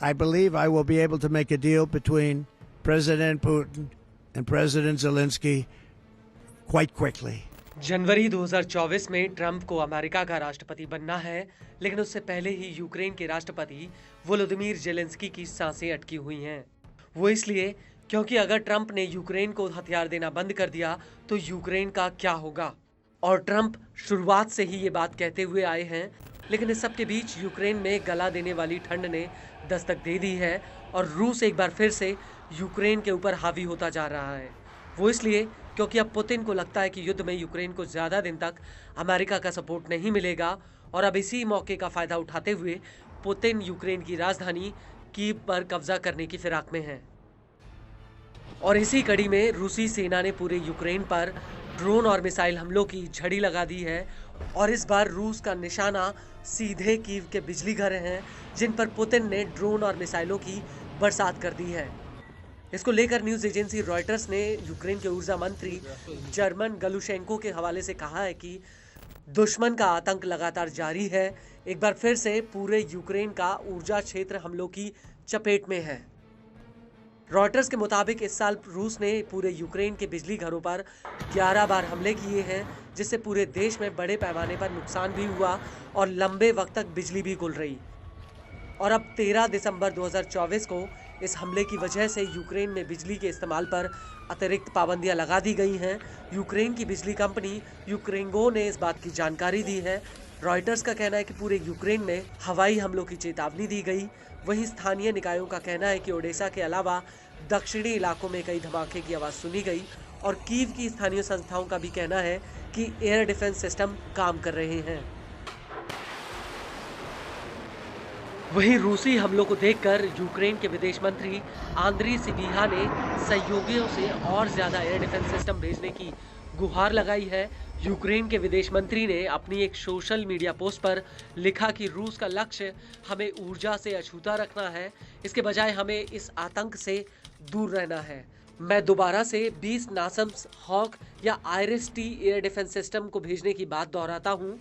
I believe I will be able to make a deal between President Putin and President Zelensky quite quickly. जनवरी 2024 में Trump को America का राष्ट्रपति बनना है, लेकिन उससे पहले ही यूक्रेन के राष्ट्रपति वोलोदिमीर जेलेंस्की की सांसें अटकी हुई हैं। वो इसलिए क्योंकि अगर ट्रंप ने यूक्रेन को हथियार देना बंद कर दिया तो यूक्रेन का क्या होगा। और ट्रंप शुरुआत से ही ये बात कहते हुए आए हैं, लेकिन इस सब के बीच यूक्रेन में गला देने वाली ठंड ने दस्तक दे दी है और रूस एक बार फिर से यूक्रेन के ऊपर हावी होता जा रहा है। वो इसलिए क्योंकि अब पुतिन को लगता है कि युद्ध में यूक्रेन को ज़्यादा दिन तक अमेरिका का सपोर्ट नहीं मिलेगा और अब इसी मौके का फ़ायदा उठाते हुए पुतिन यूक्रेन की राजधानी कीव पर कब्जा करने की फिराक में है। और इसी कड़ी में रूसी सेना ने पूरे यूक्रेन पर ड्रोन और मिसाइल हमलों की झड़ी लगा दी है और इस बार रूस का निशाना सीधे कीव के बिजली घर हैं, जिन पर पुतिन ने ड्रोन और मिसाइलों की बरसात कर दी है। इसको लेकर न्यूज़ एजेंसी रॉयटर्स ने यूक्रेन के ऊर्जा मंत्री जर्मन गलुशेंको के हवाले से कहा है कि दुश्मन का आतंक लगातार जारी है। एक बार फिर से पूरे यूक्रेन का ऊर्जा क्षेत्र हमलों की चपेट में है। रॉयटर्स के मुताबिक इस साल रूस ने पूरे यूक्रेन के बिजली घरों पर 11 बार हमले किए हैं, जिससे पूरे देश में बड़े पैमाने पर नुकसान भी हुआ और लंबे वक्त तक बिजली भी गुल रही। और अब 13 दिसंबर 2024 को इस हमले की वजह से यूक्रेन में बिजली के इस्तेमाल पर अतिरिक्त पाबंदियां लगा दी गई हैं। यूक्रेन की बिजली कंपनी यूक्रेनगो ने इस बात की जानकारी दी है। रॉयटर्स का कहना है कि पूरे यूक्रेन में हवाई हमलों की चेतावनी दी गई। वहीं स्थानीय निकायों का कहना है कि ओडेसा के अलावा दक्षिणी इलाकों में कई धमाके की आवाज़ सुनी गई और कीव की स्थानीय संस्थाओं का भी कहना है कि एयर डिफेंस सिस्टम काम कर रहे हैं। वहीं रूसी हमलों को देखकर यूक्रेन के विदेश मंत्री आंद्री सिबिहा ने सहयोगियों से और ज्यादा एयर डिफेंस सिस्टम भेजने की गुहार लगाई है। यूक्रेन के विदेश मंत्री ने अपनी एक सोशल मीडिया पोस्ट पर लिखा कि रूस का लक्ष्य हमें ऊर्जा से अछूता रखना है, इसके बजाय हमें इस आतंक से दूर रहना है। मैं दोबारा से 20 नासम्स हॉक या आइरिस-टी एयर डिफेंस सिस्टम को भेजने की बात दोहराता हूँ।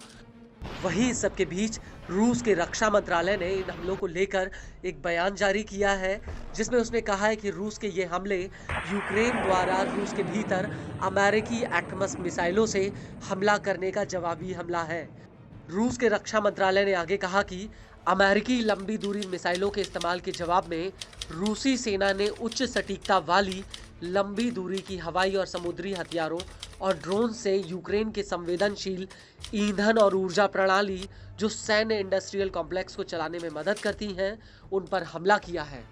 वहीं इस सबके बीच रूस के रक्षा मंत्रालय ने इन हमलों को लेकर एक बयान जारी किया है, जिसमें उसने कहा है कि रूस के ये हमले यूक्रेन द्वारा रूस के भीतर अमेरिकी एटमस मिसाइलों से हमला करने का जवाबी हमला है। रूस के रक्षा मंत्रालय ने आगे कहा कि अमेरिकी लंबी दूरी मिसाइलों के इस्तेमाल के जवाब में रूसी सेना ने उच्च सटीकता वाली लंबी दूरी की हवाई और समुद्री हथियारों और ड्रोन से यूक्रेन के संवेदनशील ईंधन और ऊर्जा प्रणाली जो सैन्य इंडस्ट्रियल कॉम्प्लेक्स को चलाने में मदद करती हैं, उन पर हमला किया है।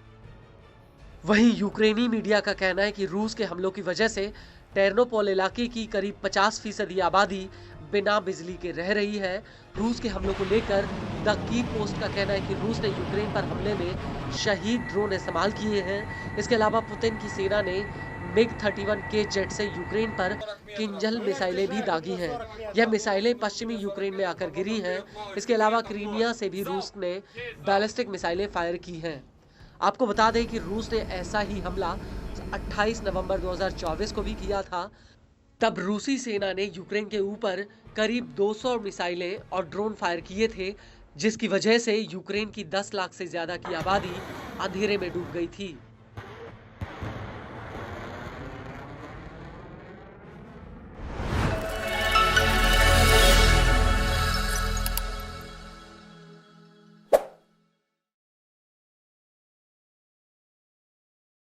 वहीं यूक्रेनी मीडिया का कहना है कि रूस के हमलों की वजह से टेर्नोपोल इलाके की करीब 50% आबादी बिना बिजली के रह रही है। रूस के हमलों को लेकर द की पोस्ट का कहना है कि रूस ने यूक्रेन पर हमले में शहीद ड्रोन इस्तेमाल किए हैं। इसके अलावा पुतिन की सेना ने MiG-31K जेट से यूक्रेन पर किंजल मिसाइलें भी दागी हैं। यह मिसाइलें पश्चिमी यूक्रेन में आकर गिरी हैं। इसके अलावा क्रीमिया से भी रूस ने बैलिस्टिक मिसाइलें फायर की हैं। आपको बता दें कि रूस ने ऐसा ही हमला 28 नवंबर 2024 को भी किया था। तब रूसी सेना ने यूक्रेन के ऊपर करीब 200 मिसाइलें और ड्रोन फायर किए थे, जिसकी वजह से यूक्रेन की 10 लाख से ज्यादा की आबादी अंधेरे में डूब गई थी।